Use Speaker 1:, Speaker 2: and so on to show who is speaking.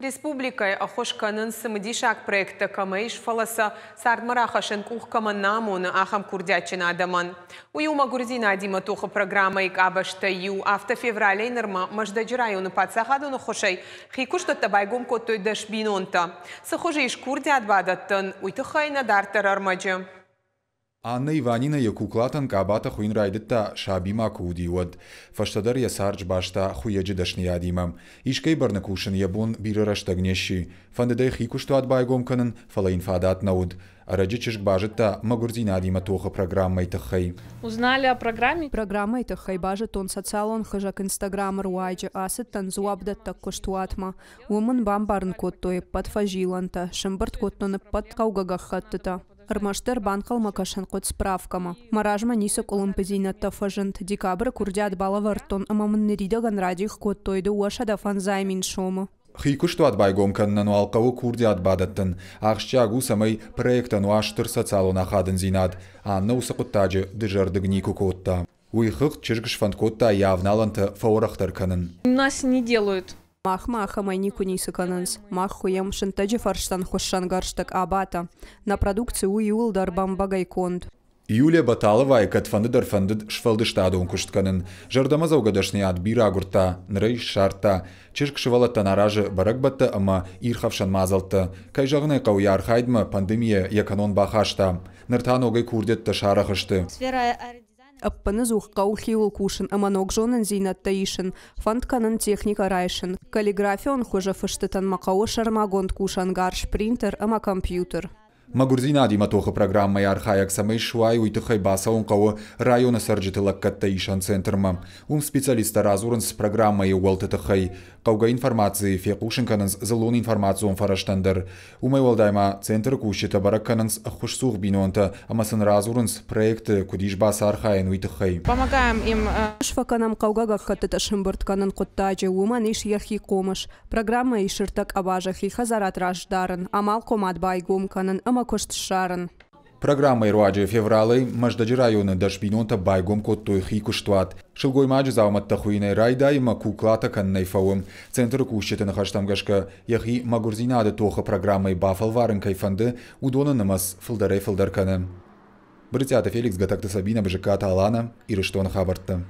Speaker 1: Республикай ахошканын сымыдишак проекты камайш фаласа сардмарахашын кухкаман намуны ахам курдячин адаман. Уюма Грузина адима тухы программайк абашта ю автофевралей нырма маждаджи районы пацахадуны хошай хикушта табайгум коттой дашбинонта. Сахожиш курдят бадаттын уйтыхайна дартар армаджы.
Speaker 2: Анна Иванина якуклатан кабата хуин райдытта шабима куудиуад. Фаштадар ясарч башта хуяджи дашни ядимам. Ишкей барнакушин ябун бирораштагнеши. Фандедай хикушту адбайгом канын фалаин фадат науд. Араджичишк бажетта Магурзина адима тоха программа итахай.
Speaker 3: Узнали о программе?
Speaker 4: Программа итахай бажет он социалон хажак инстаграмер уайджи асет танзуабдатта куштуатма. Уман бамбарн коттой подфажиланта. Шимбарт коттоны подкаугагахаттата. Армаштер банкал макашан кот справкама. Маражма нисок олимпизинатта фажент. Декабрь курдят балавартон амамнерида ганрадих коттойды уашада фанзаймин шома.
Speaker 2: Хикушту адбайгом каннану алкаву курдят бадаттын. Ахшчагу самай проектану аштыр социалона хадын зинад. Анна усакуттаджы дыжардыгнику котта. Уйхық чиргш фанткотта явналанты фаурахтар канын.
Speaker 3: У нас не делают.
Speaker 4: Маха майнику нисыканынс. Мах хуям шантаджи фарштан хошшан гарштак абата. На продукцию уюлдар бамбагай конд.
Speaker 2: Юлия Баталова айкат фандыдар фандыд швалды штадуын куштканын. Жардама заугадашни ад бир агурта, нрей шарта. Чирк швалатта наражы барак батта, ама ирхавшан мазалты. Кай жағынай қауяр хайдма пандемия яканон бахашта. Ныртан огай курдетта шарахышты.
Speaker 4: Аппаны зухқау хиул кушын, аманок жонын зинатта ишын, фантканын техника райшын. Каллиграфион хожа фыштытан мақауы шармагонд кушан гарш принтер, ама компьютер.
Speaker 2: Магурзина адима тоха программа ярхаяк самай шуай уйтыхай баса онқауы района сарджитылак катта ишан центрма. Специалиста разурынс программа и уалтытыхай. Қауға информации феқушын канынс зылун информацион фараштандар. Умай уалдайма центр кушета барак канынс хушсух бинонта, амасын разурынс проекты кудиш баса архаян уйтыхай.
Speaker 3: Помогаем им.
Speaker 4: Шфаканам қауғаға хаттыта шымбырт канын қоттаджы уман иш ерхи комыш. Программа ишыртак абажахи хазарат рождарын, амал комат байгум канын, ама коштшарын.
Speaker 2: Программа ируаджи февралей маждаджи районы дашбинонта байгом коттой хикуштуат. Шилгой маджи зауматта хуинай райда има куклата каннай фауым. Центр кушчета на хаштамгашка яхи Магурзинады тоха программай бафалварын кайфанды удона намаз фылдарай фылдарканы. Бритята Феликс гатакта Сабина бжеката Алана и Рештон Хабарта.